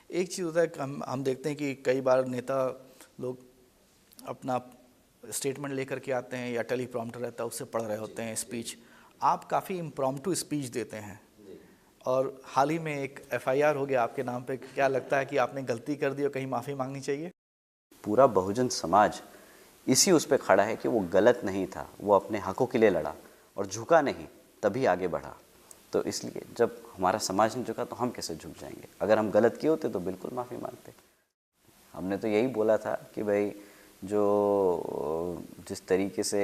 एक चीज़ होता है कि हम देखते हैं कि कई बार नेता लोग अपना स्टेटमेंट लेकर के आते हैं या टेलीप्रॉम्प्टर रहता है उससे पढ़ रहे होते हैं स्पीच। आप काफ़ी इम्प्रॉम्प्टू स्पीच देते हैं और हाल ही में एक एफआईआर हो गया आपके नाम पे। क्या लगता है कि आपने गलती कर दी और कहीं माफ़ी मांगनी चाहिए? पूरा बहुजन समाज इसी उस पे खड़ा है कि वो गलत नहीं था, वो अपने हकों के लिए लड़ा और झुका नहीं, तभी आगे बढ़ा। तो इसलिए जब हमारा समाज नहीं झुका तो हम कैसे झुक जाएंगे? अगर हम गलत किए होते तो बिल्कुल माफ़ी मांगते। हमने तो यही बोला था कि भाई जो जिस तरीके से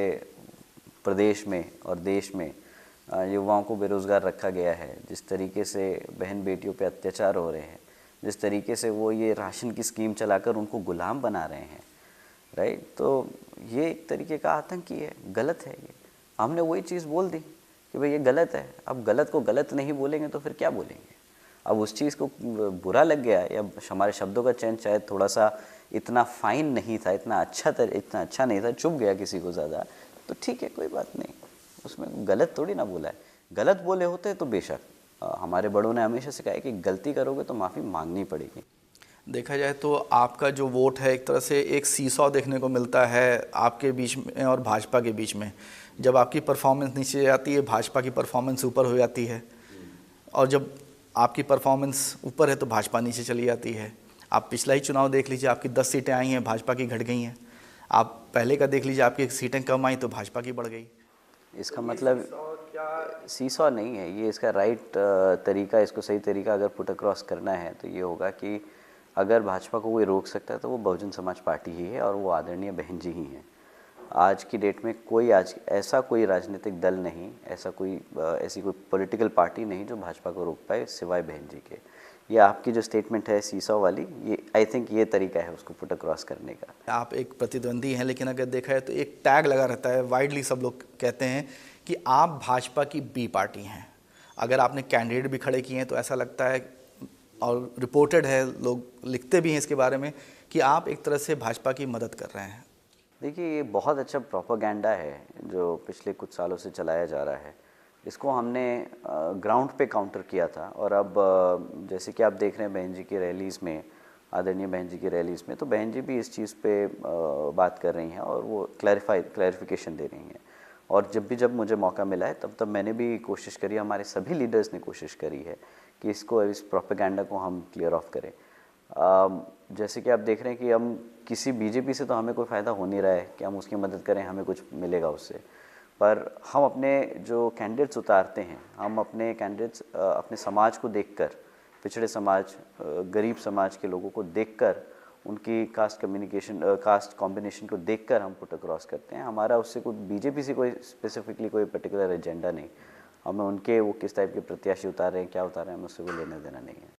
प्रदेश में और देश में युवाओं को बेरोज़गार रखा गया है, जिस तरीके से बहन बेटियों पे अत्याचार हो रहे हैं, जिस तरीके से वो ये राशन की स्कीम चलाकर उनको गुलाम बना रहे हैं, राइट, तो ये एक तरीके का आतंकी है, गलत है ये। हमने वही चीज़ बोल दी कि भाई ये गलत है। अब गलत को गलत नहीं बोलेंगे तो फिर क्या बोलेंगे? अब उस चीज़ को बुरा लग गया या हमारे शब्दों का चयन शायद थोड़ा सा इतना फाइन नहीं था, इतना अच्छा नहीं था, चुभ गया किसी को ज़्यादा, तो ठीक है, कोई बात नहीं, उसमें गलत थोड़ी ना बोला है। गलत बोले होते तो बेशक हमारे बड़ों ने हमेशा सिखाया कि गलती करोगे तो माफ़ी मांगनी पड़ेगी। देखा जाए तो आपका जो वोट है एक तरह से एक सीसॉ देखने को मिलता है आपके बीच में और भाजपा के बीच में। जब आपकी परफॉर्मेंस नीचे जाती है भाजपा की परफॉर्मेंस ऊपर हो जाती है, और जब आपकी परफॉर्मेंस ऊपर है तो भाजपा नीचे चली जाती है। आप पिछला ही चुनाव देख लीजिए, आपकी 10 सीटें आई हैं, भाजपा की घट गई हैं। आप पहले का देख लीजिए, आपकी सीटें कम आई तो भाजपा की बढ़ गई। इसका मतलब सीसॉ नहीं है ये, इसका राइट तरीका, इसको सही तरीका अगर पुट अक्रॉस करना है तो ये होगा कि अगर भाजपा को कोई रोक सकता है तो वो बहुजन समाज पार्टी ही है और वो आदरणीय बहन जी ही हैं। आज की डेट में कोई ऐसा कोई राजनीतिक दल नहीं, ऐसी कोई पॉलिटिकल पार्टी नहीं जो भाजपा को रोक पाए सिवाय बहन जी के। ये आपकी जो स्टेटमेंट है सीसॉ वाली, ये आई थिंक ये तरीका है उसको पुट अक्रॉस करने का। आप एक प्रतिद्वंदी हैं, लेकिन अगर देखा है तो एक टैग लगा रहता है, वाइडली सब लोग कहते हैं कि आप भाजपा की बी पार्टी हैं। अगर आपने कैंडिडेट भी खड़े किए हैं तो ऐसा लगता है, और रिपोर्टेड है, लोग लिखते भी हैं इसके बारे में, कि आप एक तरह से भाजपा की मदद कर रहे हैं। देखिए, ये बहुत अच्छा प्रोपेगेंडा है जो पिछले कुछ सालों से चलाया जा रहा है। इसको हमने ग्राउंड पे काउंटर किया था और अब जैसे कि आप देख रहे हैं बहन जी की रैलीज़ में, आदरणीय बहन जी की रैलीज़ में, तो बहन जी भी इस चीज़ पे बात कर रही हैं और वो क्लैरिफिकेशन दे रही हैं। और जब मुझे मौका मिला है तब मैंने भी कोशिश करी, हमारे सभी लीडर्स ने कोशिश करी है कि इस प्रोपेगेंडा को हम क्लियर ऑफ करें। जैसे कि आप देख रहे हैं कि हम किसी बीजेपी से तो हमें कोई फ़ायदा हो नहीं रहा है कि हम उसकी मदद करें, हमें कुछ मिलेगा उससे, पर हम अपने जो कैंडिडेट्स उतारते हैं, हम अपने कैंडिडेट्स अपने समाज को देखकर, पिछड़े समाज, गरीब समाज के लोगों को देखकर, उनकी कास्ट कॉम्बिनेशन को देखकर हम पुट अक्रॉस करते हैं। हमारा उससे कोई बीजेपी से कोई स्पेसिफिकली कोई पर्टिकुलर एजेंडा नहीं। हमें उनके वो किस टाइप के प्रत्याशी उतार रहे हैं, क्या उतार रहे हैं, हमें उससे कोई लेना देना नहीं है।